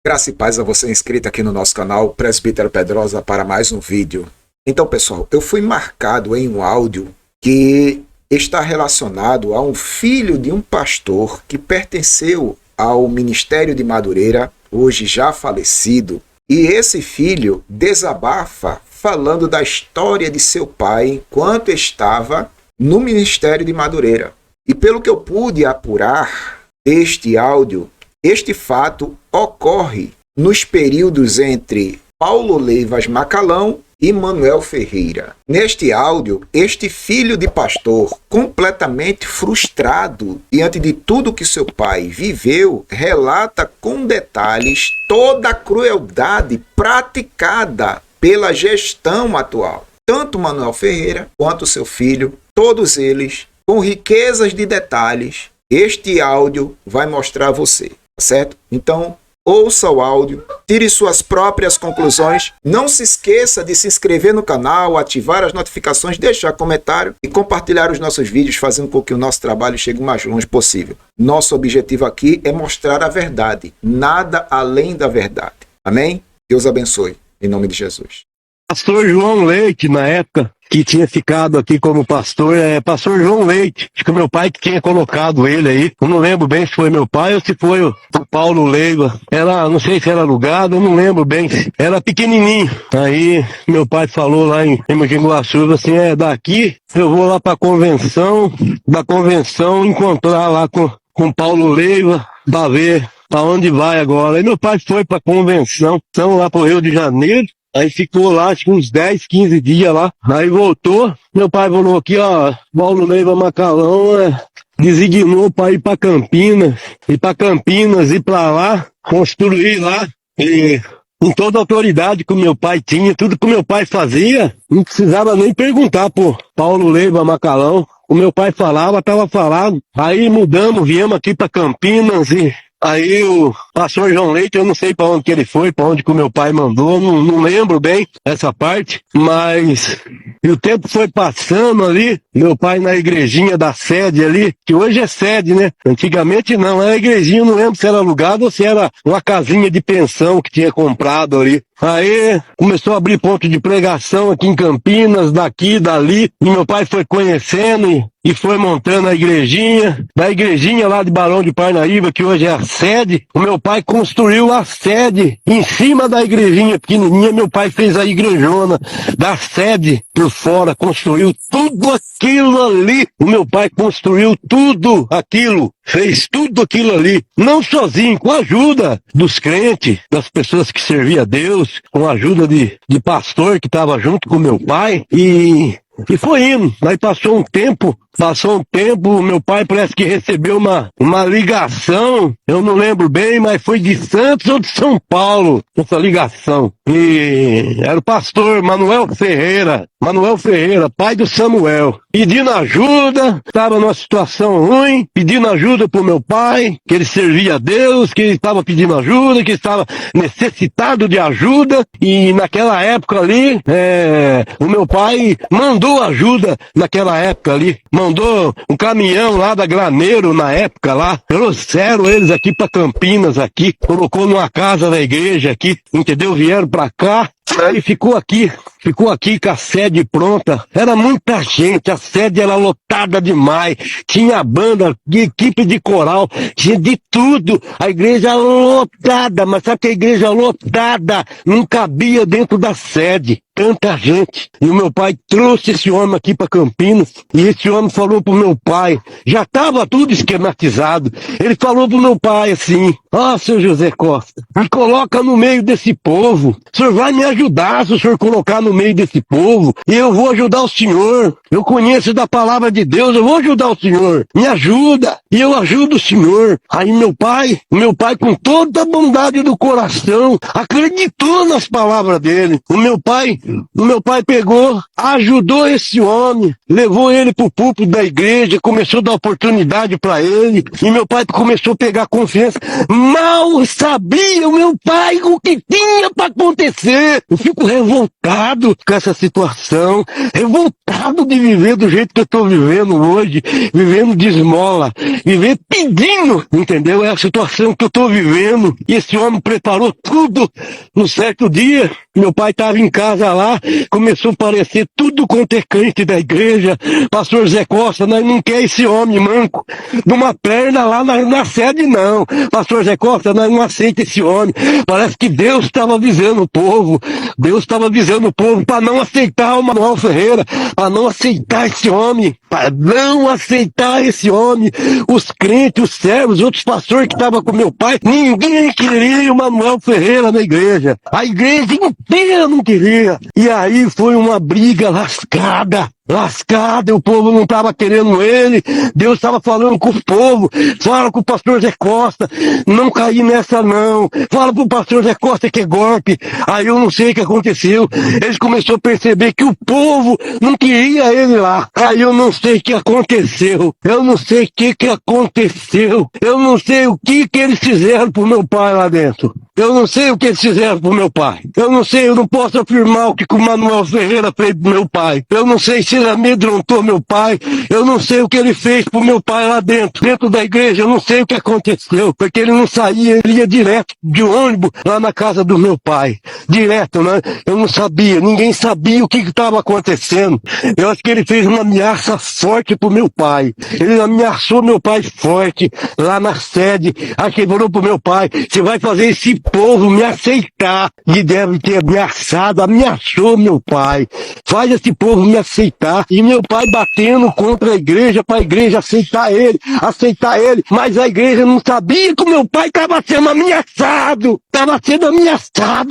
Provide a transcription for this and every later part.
Graça e paz a você inscrito aqui no nosso canal Presbítero Pedrosa para mais um vídeo. Então, pessoal, eu fui marcado em um áudio que está relacionado a um filho de um pastor que pertenceu ao Ministério de Madureira, hoje já falecido, e esse filho desabafa falando da história de seu pai enquanto estava no Ministério de Madureira. E pelo que eu pude apurar deste áudio, este fato ocorre nos períodos entre Paulo Leivas Macalão e Manuel Ferreira. Neste áudio, este filho de pastor, completamente frustrado diante de tudo que seu pai viveu, relata com detalhes toda a crueldade praticada pela gestão atual. Tanto Manuel Ferreira quanto seu filho, todos eles com riquezas de detalhes. Este áudio vai mostrar a você. Certo? Então, ouça o áudio, tire suas próprias conclusões. Não se esqueça de se inscrever no canal, ativar as notificações, deixar comentário e compartilhar os nossos vídeos, fazendo com que o nosso trabalho chegue o mais longe possível. Nosso objetivo aqui é mostrar a verdade, nada além da verdade. Amém? Deus abençoe, em nome de Jesus. Pastor João Leite, na época que tinha ficado aqui como pastor, pastor João Leite. Acho que o meu pai que tinha colocado ele aí. Eu não lembro bem se foi meu pai ou se foi o Paulo Leiva. Não sei se era alugado, eu não lembro bem. Era pequenininho. Aí meu pai falou lá em Mogi Guaçu, assim, daqui eu vou lá pra convenção, da convenção encontrar lá com Paulo Leiva, pra ver pra onde vai agora. Aí meu pai foi pra convenção, então lá pro Rio de Janeiro. Aí ficou lá, acho que uns 10, 15 dias lá. Aí voltou, meu pai falou aqui, Paulo Leiva Macalão designou para ir para Campinas, ir para lá, construir lá. E com toda a autoridade que o meu pai tinha, tudo que o meu pai fazia, não precisava nem perguntar pro Paulo Leiva Macalão. O meu pai falava, estava falado. Aí mudamos, viemos aqui para Campinas e... Aí o pastor João Leite, eu não sei para onde que ele foi, para onde que o meu pai mandou, não lembro bem essa parte, mas e o tempo foi passando ali, meu pai na igrejinha da sede ali, que hoje é sede, né? Antigamente não, era igrejinha, não lembro se era alugado ou se era uma casinha de pensão que tinha comprado ali. Aí começou a abrir ponto de pregação aqui em Campinas, daqui, dali, e meu pai foi conhecendo e foi montando a igrejinha. Da igrejinha lá de Barão de Parnaíba, que hoje é a sede, o meu pai construiu a sede em cima da igrejinha pequenininha. Meu pai fez a igrejona da sede por fora, construiu tudo aquilo ali. O meu pai construiu tudo aquilo, fez tudo aquilo ali, não sozinho, com a ajuda dos crentes, das pessoas que serviam a Deus, com a ajuda de pastor que estava junto com meu pai, e foi indo. Aí passou um tempo, meu pai parece que recebeu uma ligação, eu não lembro bem, mas foi de Santos ou de São Paulo, essa ligação. E era o pastor Manuel Ferreira, pai do Samuel, pedindo ajuda, estava numa situação ruim, pedindo ajuda pro meu pai, que ele servia a Deus, que ele estava pedindo ajuda, que estava necessitado de ajuda, e naquela época ali, o meu pai mandou ajuda naquela época ali, mandou um caminhão lá da Graneiro na época lá, trouxeram eles aqui pra Campinas aqui, colocou numa casa da igreja aqui, entendeu? Vieram pra cá, aí ficou aqui com a sede pronta. Era muita gente, a sede era lotada demais, tinha banda, equipe de coral, tinha de tudo, a igreja lotada, mas sabe que a igreja lotada não cabia dentro da sede, tanta gente. E o meu pai trouxe esse homem aqui para Campinas, e esse homem falou pro meu pai, já estava tudo esquematizado, ele falou pro meu pai assim, seu José Costa, me coloca no meio desse povo, o senhor vai me ajudar se o senhor colocar no meio desse povo, e eu vou ajudar o senhor, eu conheço da palavra de Deus, eu vou ajudar o senhor, me ajuda, e eu ajudo o senhor. Aí meu pai com toda a bondade do coração, acreditou nas palavras dele. O meu pai pegou, ajudou esse homem, levou ele pro púlpito da igreja, começou a dar oportunidade para ele, e meu pai começou a pegar confiança. Mal sabia o meu pai o que tinha para acontecer. Eu fico revoltado com essa situação, revoltado de viver do jeito que eu tô vivendo hoje, vivendo de esmola, viver pedindo, entendeu? É a situação que eu tô vivendo. E esse homem preparou tudo. No certo dia, meu pai estava em casa lá, começou a aparecer tudo quanto é crente da igreja. Pastor Zé Costa, nós não quer esse homem manco de uma perna lá na sede, não. Pastor Zé Costa, nós não aceita esse homem. Parece que Deus estava avisando o povo. Deus estava avisando o povo para não aceitar o Manuel Ferreira, para não aceitar esse homem, para não aceitar esse homem. Os crentes, os servos, outros pastores que estavam com meu pai, ninguém queria o Manuel Ferreira na igreja. A igreja inteira não queria. E aí foi uma briga lascada. Lascada, o povo não estava querendo ele, Deus estava falando com o povo, fala com o pastor Zé Costa, não cair nessa não, fala pro pastor Zé Costa que é golpe. Aí eu não sei o que aconteceu, eles começaram a perceber que o povo não queria ele lá, aí eu não sei o que aconteceu, eu não sei o que aconteceu, eu não sei o que eles fizeram pro meu pai lá dentro. Eu não sei o que eles fizeram pro meu pai. Eu não sei, eu não posso afirmar o que o Manuel Ferreira fez pro meu pai. Eu não sei se ele amedrontou meu pai. Eu não sei o que ele fez pro meu pai lá dentro da igreja. Eu não sei o que aconteceu. Porque ele não saía, ele ia direto de ônibus lá na casa do meu pai. Direto, né? Eu não sabia, ninguém sabia o que estava acontecendo. Eu acho que ele fez uma ameaça forte pro meu pai. Ele ameaçou meu pai forte lá na sede. Aí que falou pro meu pai, você vai fazer esse povo me aceitar. E deve ter ameaçou meu pai. Faz esse povo me aceitar. E meu pai batendo contra a igreja para a igreja aceitar ele. Mas a igreja não sabia que o meu pai estava sendo ameaçado.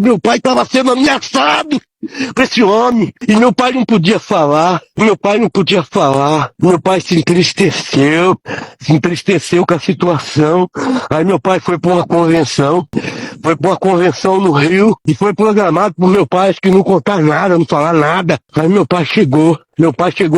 Meu pai estava sendo ameaçado por esse homem. E meu pai não podia falar. Meu pai se entristeceu com a situação. Aí meu pai foi para uma convenção no Rio e foi programado pro meu pai, acho que não contar nada, não falar nada. Aí meu pai chegou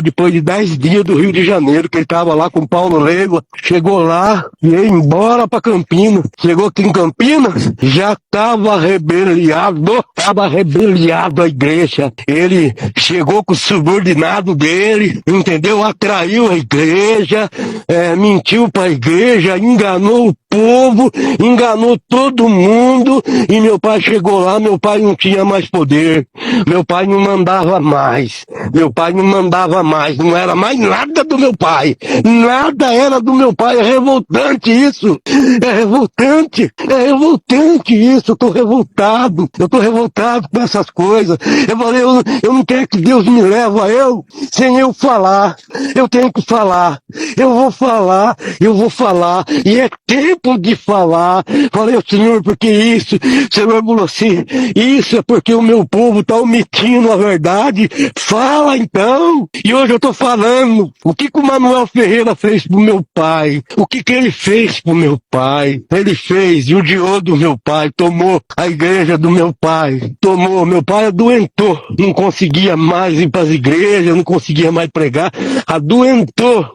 depois de 10 dias do Rio de Janeiro, que ele tava lá com o Paulo Legua. Chegou lá e ia embora pra Campinas. Chegou aqui em Campinas, já tava rebeliado a igreja. Ele chegou com o subordinado dele, entendeu? Atraiu a igreja, mentiu pra igreja, enganou o povo, enganou todo mundo. E meu pai chegou lá, meu pai não tinha mais poder. Meu pai não mandava mais. Não era mais nada do meu pai. Nada era do meu pai. É revoltante isso. É revoltante isso. Eu tô revoltado com essas coisas. Eu falei, eu não quero que Deus me leve a eu sem eu falar. Eu tenho que falar. Eu vou falar. E é tempo de falar. Falei, Senhor, porque isso? O Senhor falou assim, isso é porque o meu povo tá omitindo a verdade. Fala então. E hoje eu tô falando. O que o Manuel Ferreira fez pro meu pai? O que ele fez pro meu pai? Ele fez, judiou do meu pai, tomou a igreja do meu pai. Meu pai adoentou. Não conseguia mais ir pras igrejas, não conseguia mais pregar. Adoentou.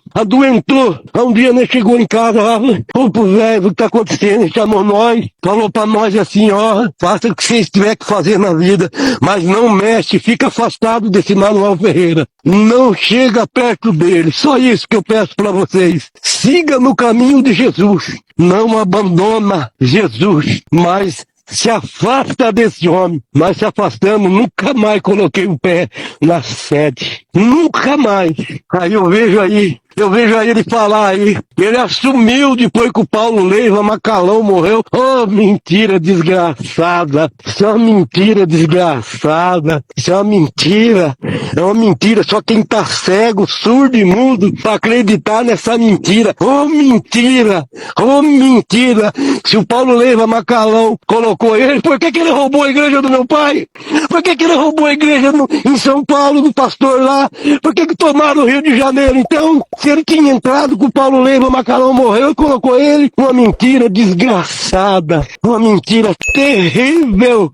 Um dia nós chegou em casa lá, falou pro velho, o que tá acontecendo? Ele chamou nós, falou pra nós assim, ó, faça o que vocês tiver que fazer na vida, mas não mexe, fica afastado desse Manuel Ferreira. Não chega perto dele. Só isso que eu peço pra vocês. Siga no caminho de Jesus. Não abandona Jesus, mas se afasta desse homem. Nós se afastamos, nunca mais coloquei o pé na sede. Nunca mais. Aí eu vejo aí ele falar aí. Ele assumiu depois que o Paulo Leiva Macalão morreu. Oh, mentira desgraçada. Isso é uma mentira desgraçada. Isso é uma mentira. É uma mentira. Só quem tá cego, surdo e mudo pra acreditar nessa mentira. Oh, mentira. Oh, mentira. Se o Paulo Leiva Macalão colocou ele, por que ele roubou a igreja do meu pai? Por que ele roubou a igreja em São Paulo, do pastor lá? Por que tomaram o Rio de Janeiro, então? Se ele tinha entrado com o Paulo Leiva Macalão morreu e colocou ele, uma mentira desgraçada, uma mentira terrível.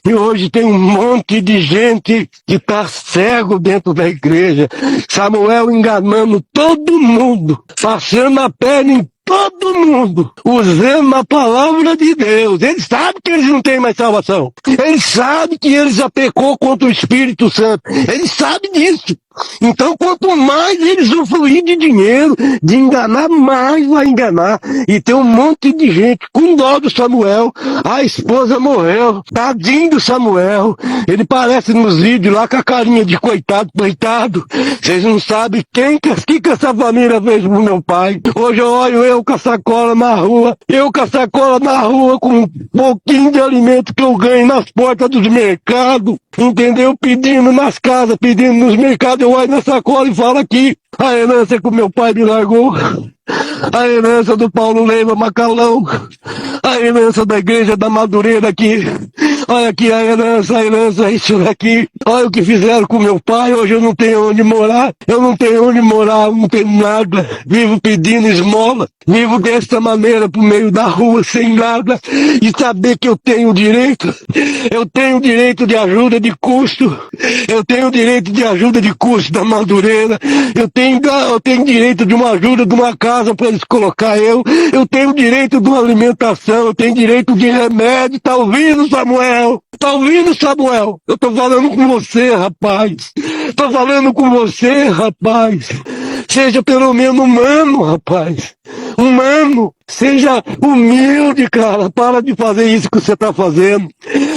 E hoje tem um monte de gente que tá cego dentro da igreja. Samuel enganando todo mundo, passando a perna em todo mundo usando a palavra de Deus. Eles sabem que eles não têm mais salvação. Eles sabem que eles já pecou contra o Espírito Santo. Eles sabem disso. Então, quanto mais eles usufruir de dinheiro, de enganar, mais vai enganar. E tem um monte de gente com dó do Samuel. A esposa morreu. Tadinho do Samuel. Ele parece nos vídeos lá com a carinha de coitado, coitado. Vocês não sabem que essa família fez pro meu pai. Hoje eu olho eu com a sacola na rua. Eu com a sacola na rua com um pouquinho de alimento que eu ganho nas portas dos mercados. Entendeu? Pedindo nas casas, pedindo nos mercados. Eu olho na sacola e falo aqui. A herança que o meu pai me largou. A herança do Paulo Leiva Macalão. A herança da igreja da Madureira aqui. Olha aqui a herança, isso daqui. Olha o que fizeram com meu pai. Hoje eu não tenho onde morar. Eu não tenho onde morar, não tenho nada. Vivo pedindo esmola. Vivo dessa maneira pro meio da rua, sem nada. E saber que eu tenho direito. Eu tenho direito de ajuda de custo. Eu tenho direito de ajuda de custo da Madureira. Eu tenho direito de uma ajuda de uma casa para eles colocar eu. Eu tenho direito de uma alimentação. Eu tenho direito de remédio. Tá ouvindo, Samuel? Tá ouvindo, Samuel? Eu tô falando com você, rapaz. Tô falando com você, rapaz. Seja pelo menos humano, rapaz. Humano. Seja humilde, cara. Para de fazer isso que você tá fazendo.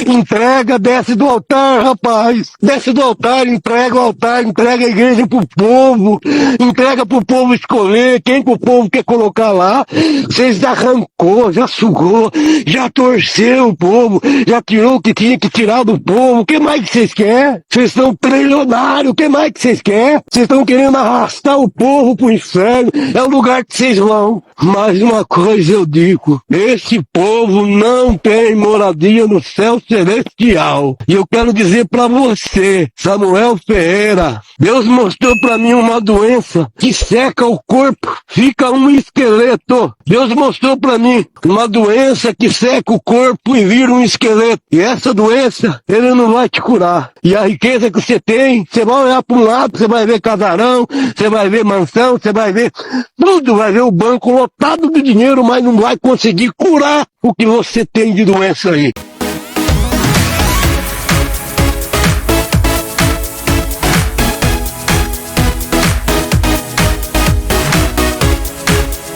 Entrega, desce do altar, rapaz. Desce do altar, entrega o altar, entrega a igreja pro povo. Entrega pro povo escolher quem que o povo quer colocar lá. Vocês já arrancou, já sugou, já torceu o povo, já tirou o que tinha que tirar do povo. O que mais que vocês querem? Vocês são trilionários, o que mais que vocês querem? Vocês estão querendo arrastar o povo pro inferno. É o lugar que vocês vão. Mais uma coisa eu digo, esse povo não tem moradia no céu celestial. E eu quero dizer para você, Samuel Ferreira, Deus mostrou para mim uma doença que seca o corpo, fica um esqueleto. Deus mostrou para mim uma doença que seca o corpo e vira um esqueleto. E essa doença, ele não vai te curar. E a riqueza que você tem, você vai olhar para um lado, você vai ver casarão, você vai ver mansão, você vai ver tudo, vai ver o banco lotado de dinheiro, mas não vai conseguir curar o que você tem de doença aí.